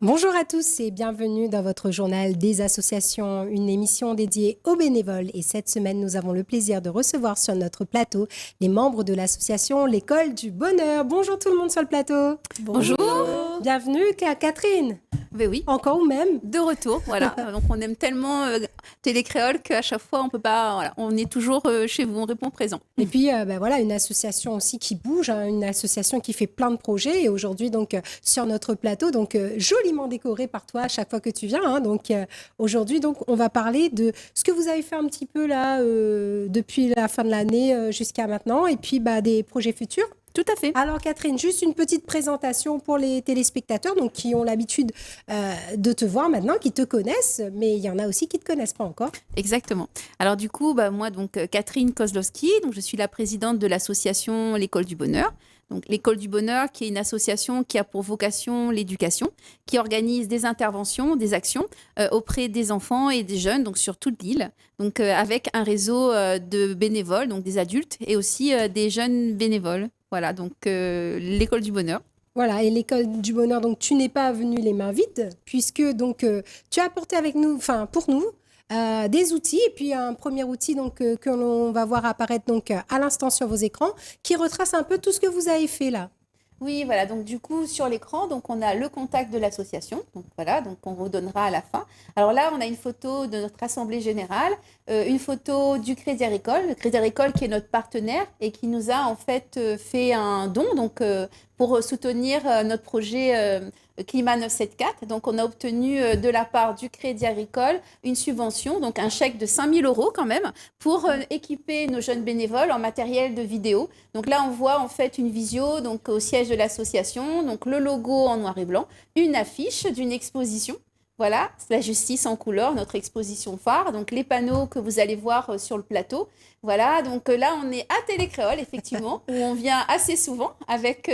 Bonjour à tous et bienvenue dans votre journal des associations, une émission dédiée aux bénévoles. Et cette semaine, nous avons le plaisir de recevoir sur notre plateau les membres de l'association L'École du Bonheur. Bonjour tout le monde sur le plateau. Bonjour. Bienvenue Catherine. Ben oui. Encore ou même. De retour, voilà. Donc on aime tellement Télécréole qu'à chaque fois on peut pas, voilà, on est toujours chez vous, on répond présent. Et puis voilà, une association aussi qui bouge, hein, une association qui fait plein de projets. Et aujourd'hui donc sur notre plateau, donc joliment décoré par toi à chaque fois que tu viens. Hein, donc aujourd'hui donc on va parler de ce que vous avez fait un petit peu là depuis la fin de l'année jusqu'à maintenant, et puis des projets futurs. Tout à fait. Alors Catherine, juste une petite présentation pour les téléspectateurs donc, qui ont l'habitude de te voir maintenant, qui te connaissent, mais il y en a aussi qui ne te connaissent pas encore. Exactement. Alors du coup, moi, donc, Catherine Kozlowski, donc, je suis la présidente de l'association L'École du Bonheur. Donc, L'École du Bonheur, qui est une association qui a pour vocation l'éducation, qui organise des interventions, des actions auprès des enfants et des jeunes, donc sur toute l'île, donc avec un réseau de bénévoles, donc des adultes et aussi des jeunes bénévoles. Voilà, donc l'École du Bonheur. Voilà, et l'École du Bonheur, donc tu n'es pas venu les mains vides, puisque donc tu as apporté avec nous, pour nous, des outils, et puis un premier outil donc que l'on va voir apparaître donc à l'instant sur vos écrans, qui retrace un peu tout ce que vous avez fait là. Oui, voilà. Donc, du coup, sur l'écran, donc, on a le contact de l'association. Donc, voilà. Donc, on vous donnera à la fin. Alors là, on a une photo de notre assemblée générale, une photo du Crédit Agricole. Le Crédit Agricole qui est notre partenaire et qui nous a, en fait, fait un don, donc, pour soutenir notre projet Climat 974. Donc, on a obtenu de la part du Crédit Agricole une subvention, donc un chèque de 5 000 € quand même, pour équiper nos jeunes bénévoles en matériel de vidéo. Donc là, on voit en fait une visio donc, au siège de l'association, donc le logo en noir et blanc, une affiche d'une exposition. Voilà, la justice en couleur, notre exposition phare. Donc les panneaux que vous allez voir sur le plateau. Voilà, donc là, on est à Télécréole, effectivement, où on vient assez souvent avec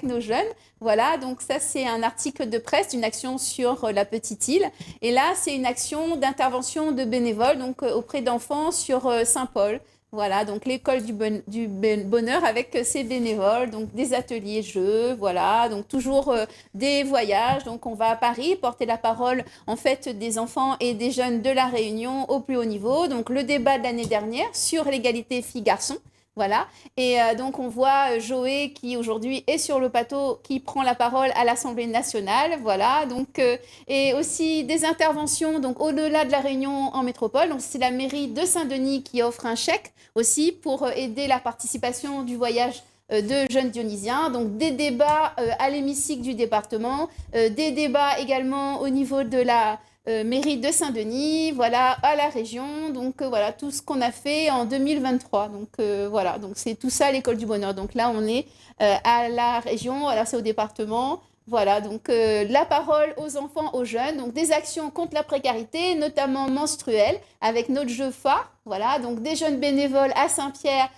nos jeunes. Voilà, donc ça, c'est un article de presse d'une action sur la petite île. Et là, c'est une action d'intervention de bénévoles donc, auprès d'enfants sur Saint-Paul. Voilà, donc l'école du bonheur avec ses bénévoles, donc des ateliers jeux, voilà, donc toujours des voyages. Donc on va à Paris porter la parole en fait des enfants et des jeunes de la Réunion au plus haut niveau. Donc le débat de l'année dernière sur l'égalité filles-garçons. Voilà, et donc on voit Joé qui aujourd'hui est sur le plateau, qui prend la parole à l'Assemblée nationale, voilà, donc et aussi des interventions donc au-delà de la Réunion en métropole. Donc c'est la mairie de Saint-Denis qui offre un chèque aussi pour aider la participation du voyage de jeunes Dionysiens, donc des débats à l'hémicycle du département, des débats également au niveau de la mairie de Saint-Denis, voilà, à la région, donc voilà, tout ce qu'on a fait en 2023, donc voilà, donc c'est tout ça l'École du Bonheur. Donc là, on est à la région, alors c'est au département. Voilà, donc la parole aux enfants, aux jeunes, donc des actions contre la précarité, notamment menstruelle, avec notre jeu phare, voilà, donc des jeunes bénévoles à Saint-Pierre,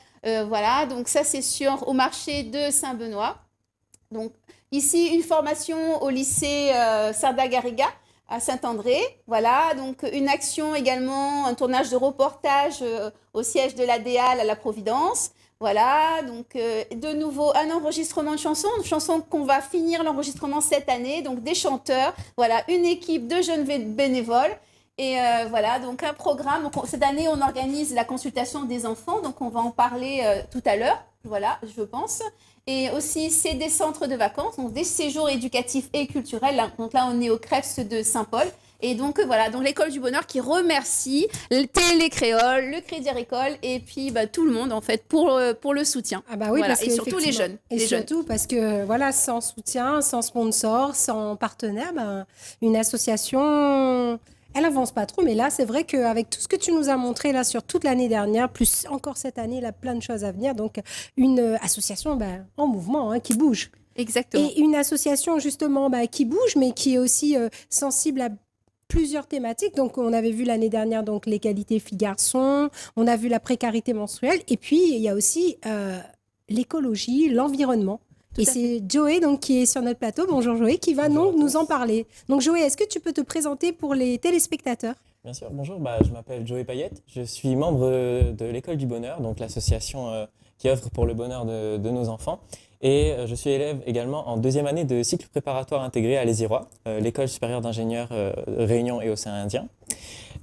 voilà, donc ça c'est sûr, au marché de Saint-Benoît. Donc ici, une formation au lycée Sarda-Garriga, à Saint-André, voilà, donc une action également, un tournage de reportage au siège de la DEAL à la Providence, voilà, donc de nouveau un enregistrement de chansons, une chanson qu'on va finir l'enregistrement cette année, donc des chanteurs, voilà, une équipe de jeunes bénévoles, et voilà, donc un programme. Donc, cette année, on organise la consultation des enfants, donc on va en parler tout à l'heure, voilà, je pense. Et aussi, c'est des centres de vacances, donc des séjours éducatifs et culturels. Donc là, on est au CREFS de Saint-Paul. Et donc, voilà, donc l'École du Bonheur qui remercie Télécréole, le Crédit Agricole et puis tout le monde, en fait, pour le soutien. Ah bah oui, voilà. parce et surtout les jeunes. Et surtout parce que, voilà, sans soutien, sans sponsor, sans partenaire, une association... Elle n'avance pas trop, mais là, c'est vrai qu'avec tout ce que tu nous as montré là sur toute l'année dernière, plus encore cette année, il y a plein de choses à venir. Donc, une association en mouvement, hein, qui bouge. Exactement. Et une association, justement, qui bouge, mais qui est aussi sensible à plusieurs thématiques. Donc, on avait vu l'année dernière donc l'égalité filles-garçons, on a vu la précarité menstruelle, et puis il y a aussi l'écologie, l'environnement. Et c'est Joé donc, qui est sur notre plateau. Bonjour Joé, qui va donc nous en parler. Donc Joé, est-ce que tu peux te présenter pour les téléspectateurs ? Bien sûr, bonjour, je m'appelle Joé Payette, je suis membre de l'École du Bonheur, donc l'association qui œuvre pour le bonheur de nos enfants. Et je suis élève également en deuxième année de cycle préparatoire intégré à l'ESIROI, l'École supérieure d'ingénieurs Réunion et Océan Indien.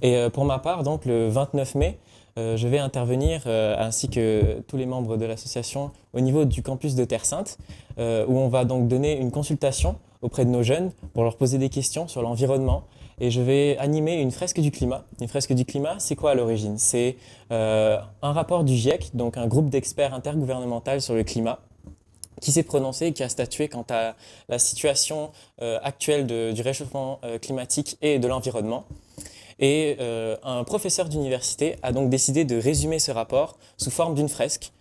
Et pour ma part, donc le 29 mai, je vais intervenir, ainsi que tous les membres de l'association, au niveau du campus de Terre Sainte, où on va donc donner une consultation auprès de nos jeunes pour leur poser des questions sur l'environnement. Et je vais animer une fresque du climat. Une fresque du climat, c'est quoi à l'origine? C'est un rapport du GIEC, donc un groupe d'experts intergouvernemental sur le climat, qui s'est prononcé et qui a statué quant à la situation actuelle du réchauffement climatique et de l'environnement. Et un professeur d'université a donc décidé de résumer ce rapport sous forme d'une fresque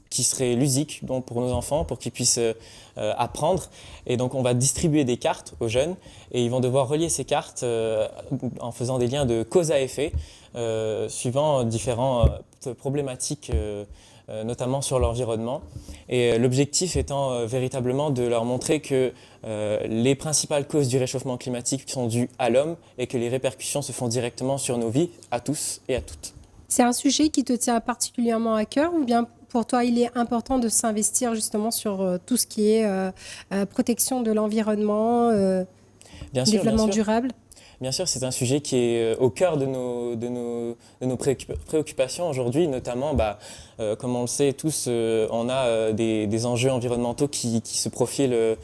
qui serait ludique donc pour nos enfants, pour qu'ils puissent apprendre. Et donc on va distribuer des cartes aux jeunes et ils vont devoir relier ces cartes en faisant des liens de cause à effet suivant différentes problématiques notamment sur l'environnement. Et l'objectif étant véritablement de leur montrer que les principales causes du réchauffement climatique sont dues à l'homme et que les répercussions se font directement sur nos vies, à tous et à toutes. C'est un sujet qui te tient particulièrement à cœur ou bien pour toi, il est important de s'investir justement sur tout ce qui est protection de l'environnement, développement durable? Bien sûr, c'est un sujet qui est au cœur de nos préoccupations aujourd'hui, notamment, comme on le sait tous, on a des enjeux environnementaux qui se profilent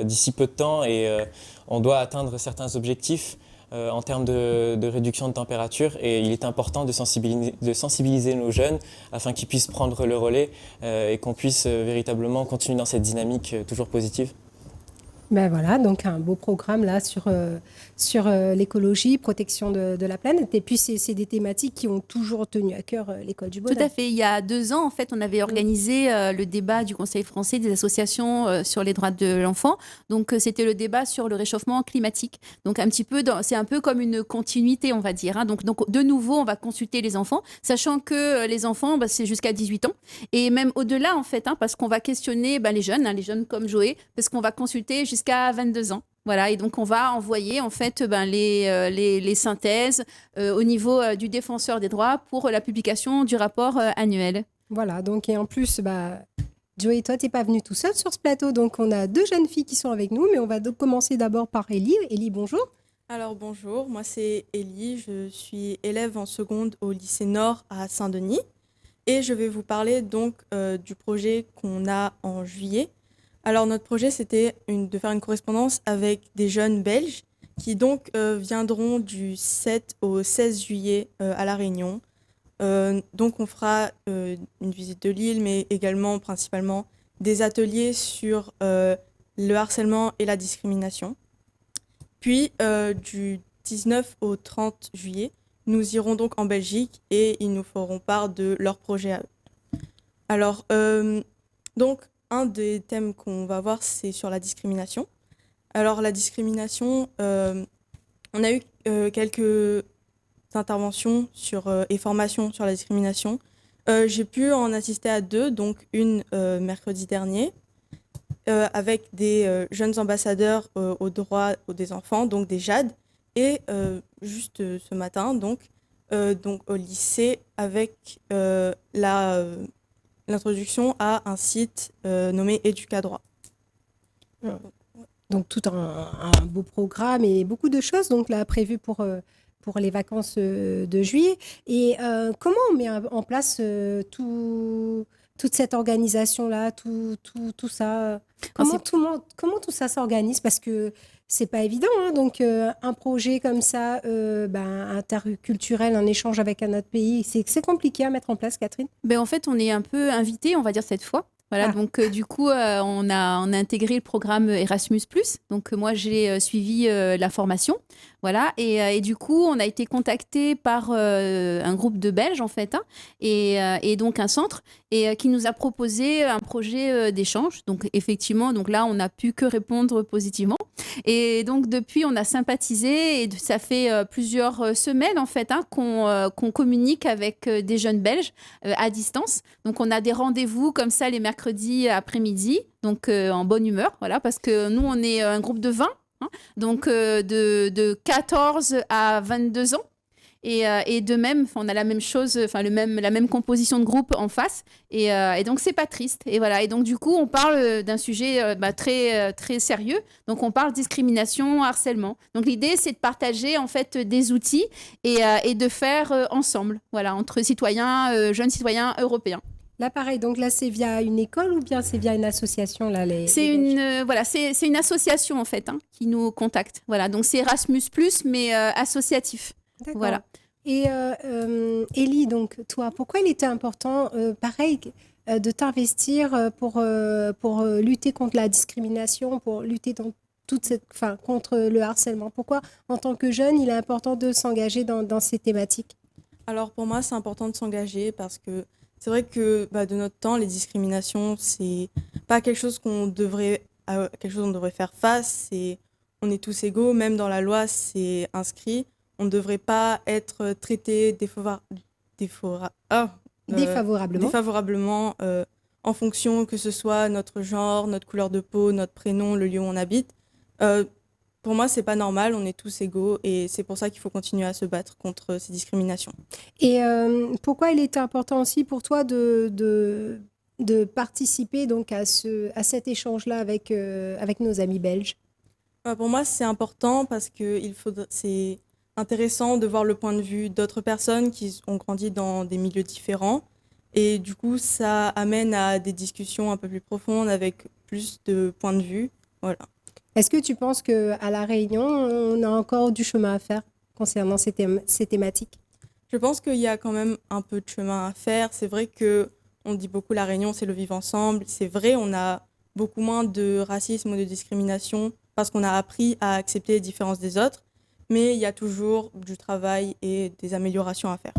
d'ici peu de temps et on doit atteindre certains objectifs en termes de réduction de température et il est important de sensibiliser nos jeunes afin qu'ils puissent prendre le relais et qu'on puisse véritablement continuer dans cette dynamique toujours positive. Ben voilà, donc un beau programme là sur l'écologie, protection de la planète. Et puis, c'est des thématiques qui ont toujours tenu à cœur l'école du Baudin. Tout à fait. Il y a 2 ans, en fait, on avait organisé le débat du Conseil français des associations sur les droits de l'enfant. Donc, c'était le débat sur le réchauffement climatique. Donc, c'est un peu comme une continuité, on va dire. Hein. Donc, de nouveau, on va consulter les enfants, sachant que les enfants, c'est jusqu'à 18 ans. Et même au-delà, en fait, hein, parce qu'on va questionner les jeunes comme Joé, parce qu'on va consulter jusqu'à 22 ans. Voilà, et donc on va envoyer en fait les synthèses au niveau du défenseur des droits pour la publication du rapport annuel. Voilà, donc et en plus, Joé, toi, tu n'es pas venue tout seul sur ce plateau, donc on a 2 jeunes filles qui sont avec nous, mais on va donc commencer d'abord par Élie. Élie, bonjour. Alors bonjour, moi c'est Élie, je suis élève en seconde au lycée Nord à Saint-Denis et je vais vous parler donc du projet qu'on a en juillet. Alors notre projet c'était de faire une correspondance avec des jeunes belges qui donc viendront du 7 au 16 juillet à La Réunion. Donc on fera une visite de l'île mais également principalement des ateliers sur le harcèlement et la discrimination. Puis du 19 au 30 juillet, nous irons donc en Belgique et ils nous feront part de leur projet à eux. Alors donc un des thèmes qu'on va voir, c'est sur la discrimination. Alors la discrimination, on a eu quelques interventions et formations sur la discrimination. J'ai pu en assister à 2, donc une mercredi dernier, avec des jeunes ambassadeurs aux droits des enfants, donc des JAD, et juste ce matin, donc au lycée, avec l'introduction à un site nommé Éducadroit. Donc tout un beau programme et beaucoup de choses donc là prévues pour les vacances de juillet. Et comment on met en place toute cette organisation-là, tout ça? Comment tout ça s'organise? Parce que c'est pas évident, hein. Donc un projet comme ça, interculturel, un échange avec un autre pays, c'est compliqué à mettre en place, Catherine? En fait, on est un peu invité, on va dire cette fois. Voilà, donc du coup, on a intégré le programme Erasmus+. Donc moi, j'ai suivi la formation. Voilà, et du coup, on a été contacté par un groupe de Belges, en fait, hein, et donc un centre, et qui nous a proposé un projet d'échange. Donc effectivement, donc là, on n'a pu que répondre positivement. Et donc depuis, on a sympathisé, et ça fait plusieurs semaines, en fait, hein, qu'on communique avec des jeunes Belges à distance. Donc on a des rendez-vous comme ça les mercredis après-midi, donc en bonne humeur, voilà, parce que nous, on est un groupe de 20. Donc de 14 à 22 ans. Et de même, on a la même chose, la même composition de groupe en face. Et donc, c'est pas triste. Et voilà. Et donc, du coup, on parle d'un sujet très sérieux. Donc, on parle discrimination, harcèlement. Donc, l'idée, c'est de partager en fait des outils et de faire ensemble, voilà, entre citoyens, jeunes citoyens européens. Là, pareil, donc là, c'est via une école ou bien c'est via une association là, c'est une association en fait qui nous contacte. Voilà, donc c'est Erasmus+, mais associatif. D'accord. Voilà. Et Élie, donc toi, pourquoi il était important, pareil, de t'investir pour lutter contre la discrimination, pour lutter contre le harcèlement? Pourquoi, en tant que jeune, il est important de s'engager dans ces thématiques? Alors pour moi, c'est important de s'engager parce que c'est vrai que de notre temps, les discriminations, c'est pas quelque chose qu'on devrait faire face. On est tous égaux, même dans la loi, c'est inscrit. On ne devrait pas être traité défavorablement en fonction que ce soit notre genre, notre couleur de peau, notre prénom, le lieu où on habite. Pour moi, c'est pas normal, on est tous égaux et c'est pour ça qu'il faut continuer à se battre contre ces discriminations. Et pourquoi il était important aussi pour toi de participer donc à cet échange-là avec nos amis belges? Pour moi, c'est important parce que c'est intéressant de voir le point de vue d'autres personnes qui ont grandi dans des milieux différents. Et du coup, ça amène à des discussions un peu plus profondes avec plus de points de vue. Voilà. Est-ce que tu penses qu'à La Réunion, on a encore du chemin à faire concernant ces thématiques? Je pense qu'il y a quand même un peu de chemin à faire. C'est vrai qu'on dit beaucoup La Réunion, c'est le vivre ensemble. C'est vrai, on a beaucoup moins de racisme ou de discrimination parce qu'on a appris à accepter les différences des autres. Mais il y a toujours du travail et des améliorations à faire.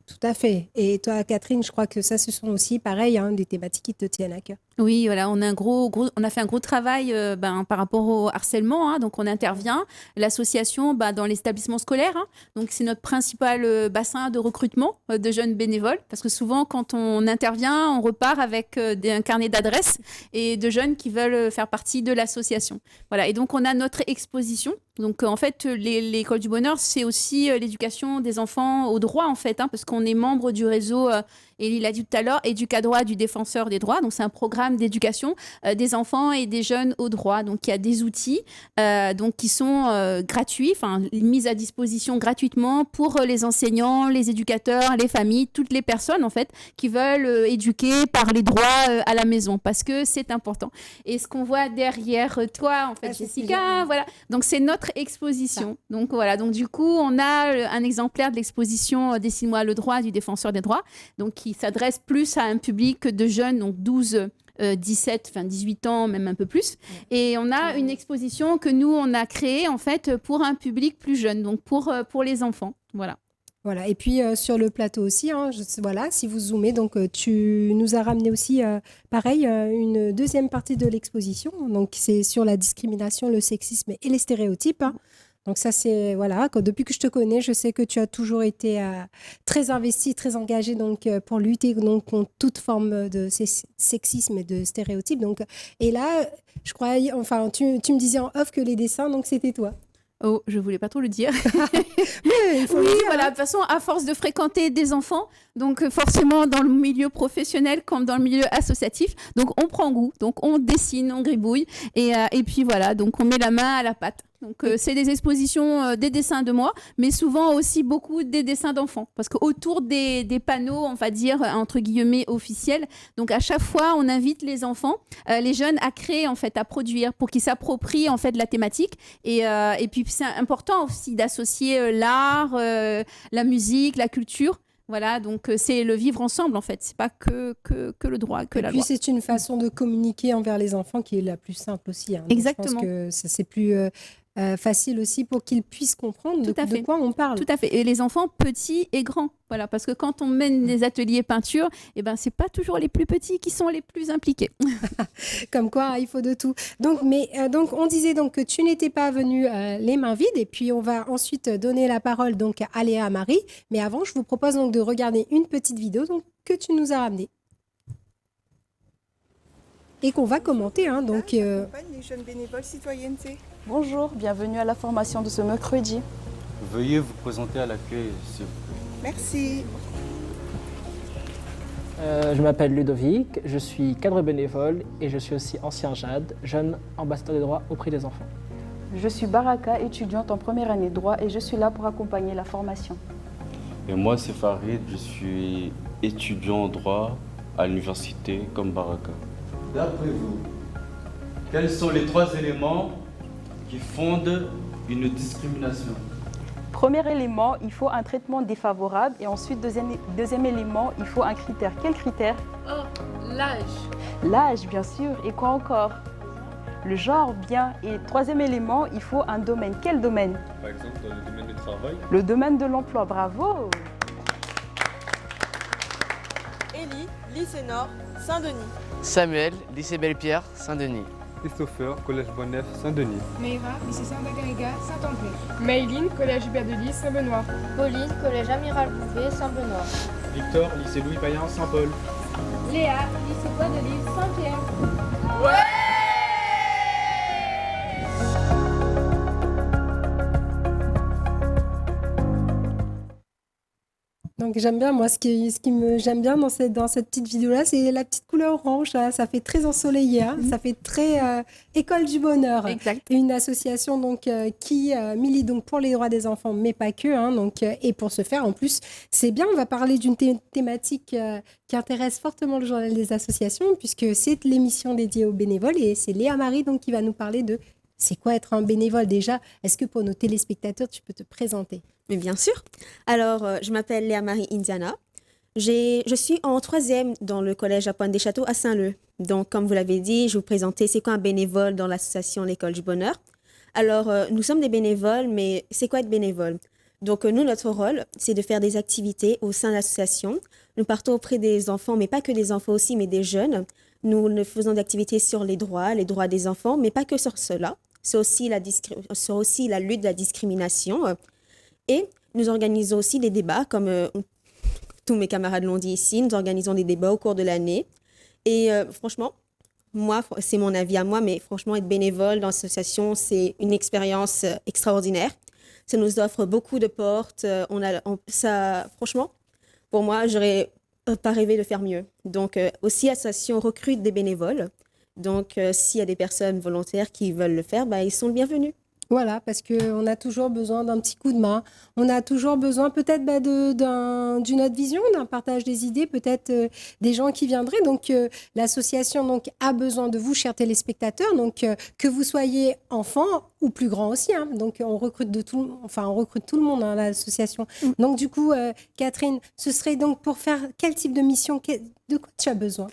Tout à fait. Et toi, Catherine, je crois que ça, ce sont aussi, pareil, des thématiques qui te tiennent à cœur. Oui, voilà, on a fait un gros travail par rapport au harcèlement. Donc, on intervient, l'association, dans les établissements scolaires. Donc, c'est notre principal bassin de recrutement de jeunes bénévoles. Parce que souvent, quand on intervient, on repart avec un carnet d'adresses et de jeunes qui veulent faire partie de l'association. Voilà. Et donc, on a notre exposition. Donc, en fait, l'école du bonheur, c'est aussi l'éducation des enfants au droit, en fait, parce qu'on est membre du réseau, et il l'a dit tout à l'heure, Éducadroit du défenseur des droits. Donc, c'est un programme d'éducation des enfants et des jeunes au droit. Donc, il y a des outils qui sont gratuits, mis à disposition gratuitement pour les enseignants, les éducateurs, les familles, toutes les personnes, en fait, qui veulent éduquer par les droits à la maison, parce que c'est important. Et ce qu'on voit derrière toi, en fait, Jessica, voilà. Donc, c'est notre exposition. Donc, voilà. Donc, du coup, on a un exemplaire de l'exposition Dessine-moi le droit du défenseur des droits, donc qui s'adresse plus à un public de jeunes, donc 12, 17, 18 ans, même un peu plus. Et on a une exposition que nous, on a créée, en fait, pour un public plus jeune, donc pour les enfants. Voilà. Voilà. Et puis, sur le plateau aussi, voilà, si vous zoomez, donc tu nous as ramené aussi, pareil, une deuxième partie de l'exposition. Donc, c'est sur la discrimination, le sexisme et les stéréotypes. Donc ça, c'est, voilà, depuis que je te connais, je sais que tu as toujours été très investi, très engagé pour lutter contre toute forme de sexisme et de stéréotypes. Donc, et là, je crois, tu me disais en off que les dessins, donc c'était toi. Oh, je voulais pas trop le dire. Mais il faut le dire, voilà. De toute façon, à force de fréquenter des enfants, donc forcément dans le milieu professionnel comme dans le milieu associatif, donc on prend goût, donc on dessine, on gribouille, et puis voilà, donc on met la main à la pâte. Donc c'est des expositions, des dessins de moi, mais souvent aussi beaucoup des dessins d'enfants, parce qu'autour des panneaux, on va dire entre guillemets officiels, donc à chaque fois on invite les enfants, les jeunes à créer, en fait, à produire, pour qu'ils s'approprient, en fait, la thématique, et puis c'est important aussi d'associer l'art, la musique, la culture. Voilà, donc c'est le vivre ensemble, en fait. C'est pas que le droit, que la loi. Et puis c'est une façon de communiquer envers les enfants qui est la plus simple aussi. Exactement. Je pense que c'est plus facile aussi pour qu'ils puissent comprendre de quoi on parle. Tout à fait. Et les enfants petits et grands. Voilà, parce que quand on mène des ateliers peinture, c'est pas toujours les plus petits qui sont les plus impliqués. Comme quoi, il faut de tout. Donc, on disait donc que tu n'étais pas venue les mains vides, et puis on va ensuite donner la parole donc à Léa, à Marie. Mais avant, je vous propose donc de regarder une petite vidéo que tu nous as ramenée et qu'on va commenter. Donc, les jeunes bénévoles citoyenneté. Bonjour, bienvenue à la formation de ce mercredi. Veuillez vous présenter à l'accueil, s'il vous plaît. Merci. Je m'appelle Ludovic, je suis cadre bénévole et je suis aussi ancien JAD, jeune ambassadeur des droits auprès des enfants. Je suis Baraka, étudiante en première année de droit et je suis là pour accompagner la formation. Et moi, c'est Farid, je suis étudiant en droit à l'université comme Baraka. D'après vous, quels sont les 3 éléments qui fondent une discrimination? Premier élément, il faut un traitement défavorable et ensuite deuxième élément, il faut un critère. Quel critère? L'âge. L'âge, bien sûr. Et quoi encore? Le genre, bien. Et troisième élément, il faut un domaine. Quel domaine? Par exemple, dans le domaine du travail. Le domaine de l'emploi, bravo. Élie, lycée Nord, Saint-Denis. Samuel, lycée Belle-Pierre, Saint-Denis. Christopher, collège Bonneuf, Saint-Denis. Meira, lycée Saint-Agrégat, Saint-André. Mayline, collège Hubert de Lys, Saint-Benoît. Pauline, collège Amiral Bouvet, Saint-Benoît. Victor, lycée Louis Payen, Saint-Paul. Léa, lycée Bois de Lys, Saint-Pierre. Ouais! Donc j'aime bien, moi, j'aime bien dans cette petite vidéo-là, c'est la petite couleur orange, là, ça fait très ensoleillé, hein, ça fait très école du bonheur. Exact. Une association donc qui milite donc pour les droits des enfants, mais pas que, hein, donc et pour ce faire, en plus, c'est bien. On va parler d'une thématique qui intéresse fortement le journal des associations, puisque c'est l'émission dédiée aux bénévoles, et c'est Léa Marie donc qui va nous parler de c'est quoi être un bénévole déjà. Est-ce que pour nos téléspectateurs, tu peux te présenter? Mais bien sûr. Alors, je m'appelle Léa Marie Indiana. Je suis en 3e dans le collège à Pointe-des-Châteaux à Saint-Leu. Donc, comme vous l'avez dit, je vais vous présenter c'est quoi un bénévole dans l'association L'École du Bonheur. Alors, nous sommes des bénévoles, mais c'est quoi être bénévole? Donc, nous, notre rôle, c'est de faire des activités au sein de l'association. Nous partons auprès des enfants, mais pas que des enfants aussi, mais des jeunes. Nous faisons des activités sur les droits des enfants, mais pas que sur cela. C'est aussi la lutte de la discrimination. Et nous organisons aussi des débats, comme tous mes camarades l'ont dit ici. Nous organisons des débats au cours de l'année. Et franchement, moi, c'est mon avis à moi, mais franchement, être bénévole dans l'association, c'est une expérience extraordinaire. Ça nous offre beaucoup de portes. Franchement, pour moi, j'aurais pas rêvé de faire mieux. Donc, aussi, l'association recrute des bénévoles. Donc, s'il y a des personnes volontaires qui veulent le faire, ils sont les bienvenus. Voilà, parce qu'on a toujours besoin d'un petit coup de main. On a toujours besoin peut-être d'une autre vision, d'un partage des idées, peut-être des gens qui viendraient. Donc, l'association donc, a besoin de vous, chers téléspectateurs, donc, que vous soyez enfant ou plus grand aussi. Hein. Donc, on recrute tout le monde dans l'association. Donc, du coup, Catherine, ce serait donc pour faire quel type de mission? De quoi tu as besoin?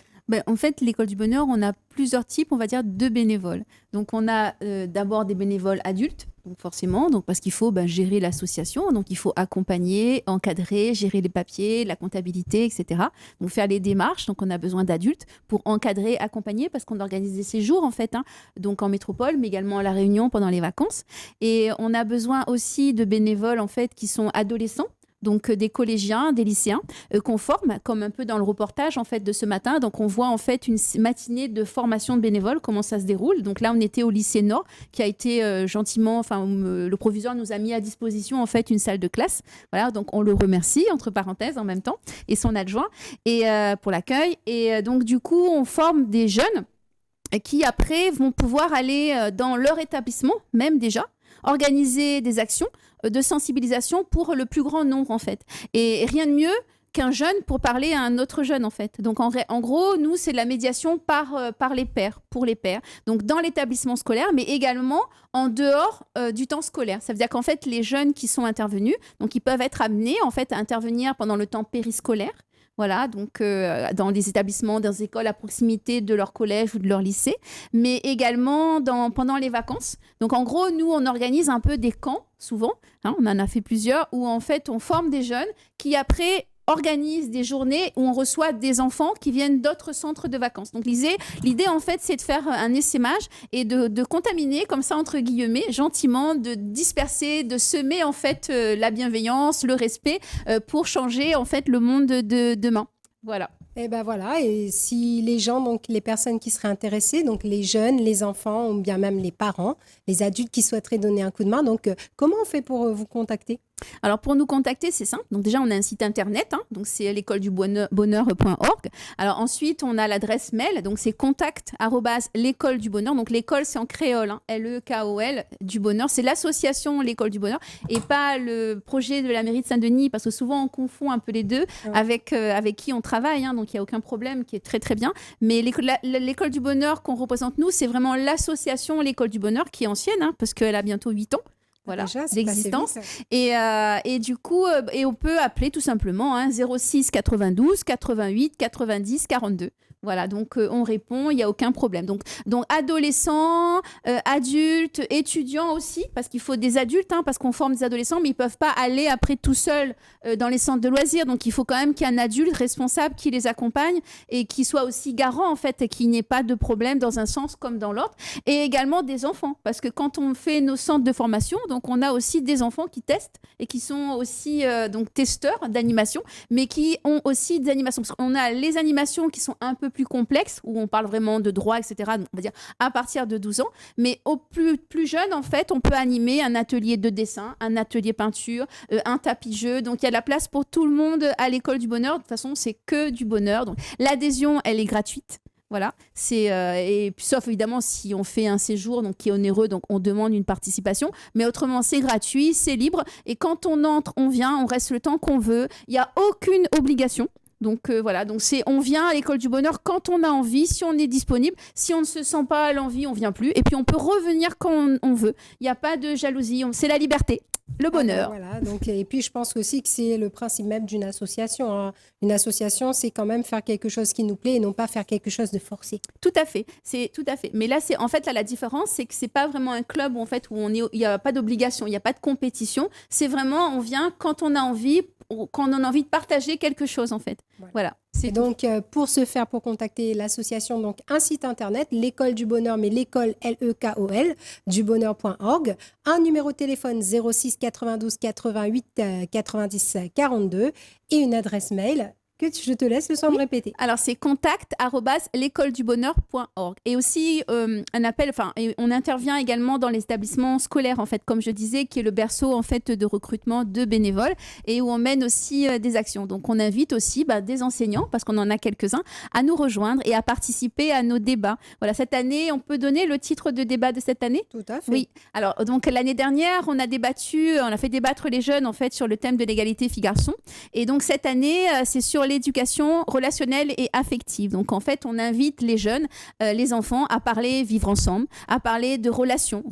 En fait, l'École du Bonheur, on a plusieurs types, on va dire, de bénévoles. Donc, on a d'abord des bénévoles adultes, donc forcément, parce qu'il faut gérer l'association. Donc, il faut accompagner, encadrer, gérer les papiers, la comptabilité, etc. Donc, faire les démarches. Donc, on a besoin d'adultes pour encadrer, accompagner, parce qu'on organise des séjours, en fait, donc en métropole, mais également à La Réunion pendant les vacances. Et on a besoin aussi de bénévoles, en fait, qui sont adolescents. Donc des collégiens, des lycéens qu'on forme, comme un peu dans le reportage en fait de ce matin. Donc on voit en fait une matinée de formation de bénévoles, comment ça se déroule. Donc là on était au lycée Nord qui a été gentiment, le proviseur nous a mis à disposition en fait une salle de classe. Voilà, donc on le remercie entre parenthèses en même temps et son adjoint et pour l'accueil. Et donc du coup on forme des jeunes qui après vont pouvoir aller dans leur établissement même déjà organiser des actions de sensibilisation pour le plus grand nombre en fait. Et rien de mieux qu'un jeune pour parler à un autre jeune en fait. Donc en gros, nous, c'est de la médiation par les pairs, pour les pairs. Donc dans l'établissement scolaire, mais également en dehors du temps scolaire. Ça veut dire qu'en fait, les jeunes qui sont intervenus, donc ils peuvent être amenés en fait à intervenir pendant le temps périscolaire. Voilà, donc dans les établissements, dans les écoles à proximité de leur collège ou de leur lycée, mais également pendant les vacances. Donc en gros, nous, on organise un peu des camps, souvent, on en a fait plusieurs, où en fait, on forme des jeunes qui après organisent des journées où on reçoit des enfants qui viennent d'autres centres de vacances. Donc l'idée en fait, c'est de faire un essaimage et de contaminer comme ça, entre guillemets, gentiment, de disperser, de semer en fait la bienveillance, le respect pour changer en fait le monde de demain. Voilà. Et ben voilà, et si les gens, donc les personnes qui seraient intéressées, donc les jeunes, les enfants ou bien même les parents, les adultes qui souhaiteraient donner un coup de main, donc comment on fait pour vous contacter? Alors pour nous contacter, c'est simple. Donc déjà, on a un site internet, hein, donc c'est l'écoledubonheur.org. Alors ensuite, on a l'adresse mail, donc c'est contact@l'école du bonheur. Donc l'école, c'est en créole, hein, L-E-K-O-L, du bonheur. C'est l'association L'école du bonheur et pas le projet de la mairie de Saint-Denis, parce que souvent on confond un peu les deux avec qui on travaille, hein, donc il n'y a aucun problème, qui est très très bien. Mais l'école du bonheur qu'on représente nous, c'est vraiment l'association L'école du bonheur qui est ancienne, hein, parce qu'elle a bientôt 8 ans. Voilà, d'existence. Et du coup, et on peut appeler tout simplement 06 92 88 90 42. Voilà, donc on répond, il n'y a aucun problème. Donc adolescents, adultes, étudiants aussi, parce qu'il faut des adultes, hein, parce qu'on forme des adolescents, mais ils ne peuvent pas aller après tout seuls dans les centres de loisirs. Donc il faut quand même qu'il y ait un adulte responsable qui les accompagne et qui soit aussi garant, en fait, et qu'il n'y ait pas de problème dans un sens comme dans l'autre. Et également des enfants, parce que quand on fait nos centres de formation, donc on a aussi des enfants qui testent et qui sont aussi donc testeurs d'animation, mais qui ont aussi des animations. Parce qu'on a les animations qui sont un peu plus complexes, où on parle vraiment de droit, etc. Donc, on va dire à partir de 12 ans. Mais au plus jeune, en fait, on peut animer un atelier de dessin, un atelier peinture, un tapis-jeu. Donc, il y a de la place pour tout le monde à l'école du bonheur. De toute façon, c'est que du bonheur. Donc, l'adhésion, elle est gratuite. Voilà, et puis, sauf évidemment si on fait un séjour donc qui est onéreux, donc on demande une participation, mais autrement c'est gratuit, c'est libre, et quand on entre, on vient, on reste le temps qu'on veut, il n'y a aucune obligation. Donc voilà, donc on vient à l'école du bonheur quand on a envie, si on est disponible. Si on ne se sent pas à l'envie, on vient plus. Et puis on peut revenir quand on veut. Il n'y a pas de jalousie, c'est la liberté, le bonheur. Voilà, donc, et puis je pense aussi que c'est le principe même d'une association, hein. Une association, c'est quand même faire quelque chose qui nous plaît et non pas faire quelque chose de forcé. Tout à fait, c'est tout à fait. Mais là, c'est en fait là la différence, c'est que c'est pas vraiment un club où en fait où il n'y a pas d'obligation, il n'y a pas de compétition. C'est vraiment on vient quand on a envie. Quand on a envie de partager quelque chose, en fait. Voilà. Et donc, pour ce faire, pour contacter l'association, donc un site internet, l'école du bonheur, mais l'école, L-E-K-O-L, dubonheur.org, un numéro de téléphone 06 92 88 90 42 et une adresse mail que je te laisse le soin de répéter. Alors, c'est contact@l'écoledubonheur.org. Et aussi, un appel, on intervient également dans les établissements scolaires, en fait, comme je disais, qui est le berceau, en fait, de recrutement de bénévoles et où on mène aussi des actions. Donc, on invite aussi des enseignants, parce qu'on en a quelques-uns, à nous rejoindre et à participer à nos débats. Voilà, cette année, on peut donner le titre de débat de cette année? Tout à fait. Oui. Alors, donc, l'année dernière, on a fait débattre les jeunes, en fait, sur le thème de l'égalité filles-garçons. Et donc, cette année, c'est sur l'éducation relationnelle et affective. Donc, en fait, on invite les jeunes, les enfants, à parler vivre ensemble, à parler de relations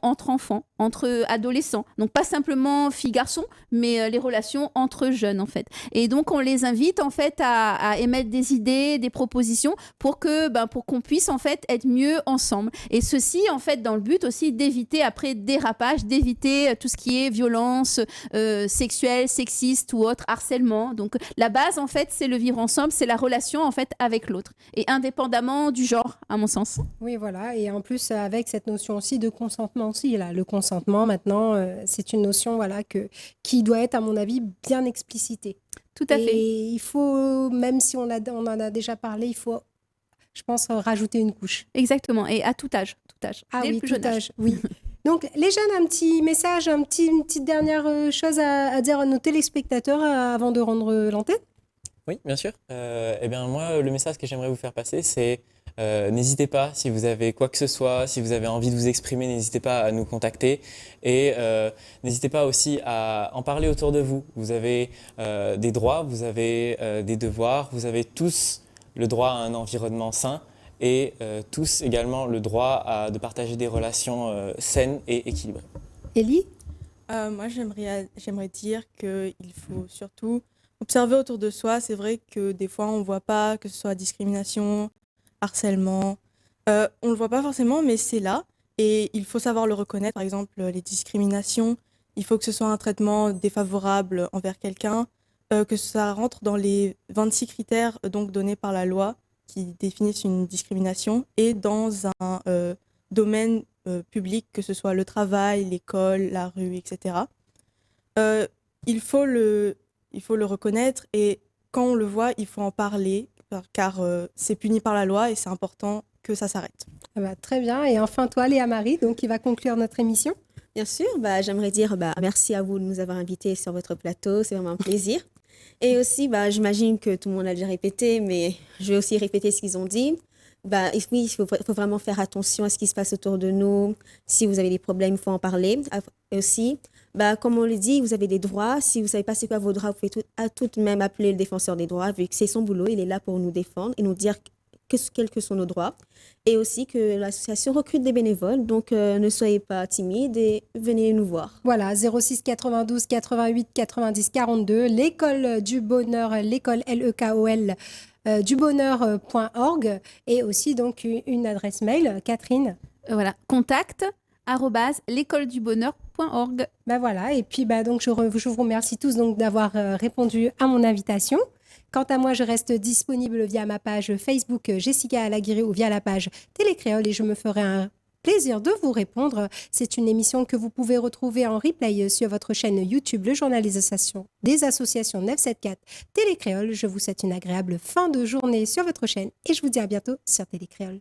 entre enfants, entre adolescents. Donc, pas simplement filles-garçons, mais les relations entre jeunes, en fait. Et donc, on les invite, en fait, à émettre des idées, des propositions pour qu'on puisse, en fait, être mieux ensemble. Et ceci, en fait, dans le but aussi d'éviter, après, dérapage, d'éviter tout ce qui est violence sexuelle, sexiste ou autre, harcèlement. Donc, la base, en fait, c'est le vivre ensemble, c'est la relation, en fait, avec l'autre. Et indépendamment du genre, à mon sens. Oui, voilà. Et en plus, avec cette notion aussi de consentement aussi, là. Le consentement, maintenant, c'est une notion, voilà, qui doit être, à mon avis, bien explicitée. Tout à fait. Et il faut, même si on en a déjà parlé, il faut, je pense, rajouter une couche. Exactement. Et à tout âge. Ah Dès oui, le plus jeune âge. oui. Donc, les jeunes, un petit message, une petite dernière chose à dire à nos téléspectateurs avant de rendre l'antenne? Oui, bien sûr. Eh bien, moi, le message que j'aimerais vous faire passer, c'est n'hésitez pas, si vous avez quoi que ce soit, si vous avez envie de vous exprimer, n'hésitez pas à nous contacter. Et n'hésitez pas aussi à en parler autour de vous. Vous avez des droits, vous avez des devoirs, vous avez tous le droit à un environnement sain et tous également le droit de partager des relations saines et équilibrées. Élie? Moi, j'aimerais dire qu'il faut surtout observer autour de soi. C'est vrai que des fois, on ne voit pas, que ce soit discrimination, harcèlement. On ne le voit pas forcément, mais c'est là. Et il faut savoir le reconnaître. Par exemple, les discriminations, il faut que ce soit un traitement défavorable envers quelqu'un, que ça rentre dans les 26 critères donc, donnés par la loi qui définissent une discrimination et dans un domaine public, que ce soit le travail, l'école, la rue, etc. Il faut le reconnaître et quand on le voit, il faut en parler car c'est puni par la loi et c'est important que ça s'arrête. Ah bah, très bien. Et enfin, toi, Léa Marie, donc, qui va conclure notre émission. Bien sûr, j'aimerais dire merci à vous de nous avoir invités sur votre plateau, c'est vraiment un plaisir. Et aussi, j'imagine que tout le monde a déjà répété, mais je vais aussi répéter ce qu'ils ont dit. Oui, il faut vraiment faire attention à ce qui se passe autour de nous. Si vous avez des problèmes, il faut en parler. Et aussi, comme on le dit, vous avez des droits. Si vous ne savez pas c'est quoi vos droits, vous pouvez tout de même appeler le défenseur des droits, vu que c'est son boulot, il est là pour nous défendre et nous dire quels que sont nos droits. Et aussi que l'association recrute des bénévoles, donc ne soyez pas timides et venez nous voir. Voilà, 06 92 88 90 42, l'école du bonheur, l'école LEKOL du bonheur.org et aussi donc une adresse mail, Catherine. Voilà, contact@l'écoledubonheur.org. Voilà, et puis donc je vous remercie tous donc d'avoir répondu à mon invitation. Quant à moi, je reste disponible via ma page Facebook Jessica Alaguirre ou via la page Télécréole et je me ferai un plaisir de vous répondre. C'est une émission que vous pouvez retrouver en replay sur votre chaîne YouTube, le journal des associations 974 Télécréole. Je vous souhaite une agréable fin de journée sur votre chaîne et je vous dis à bientôt sur Télécréole.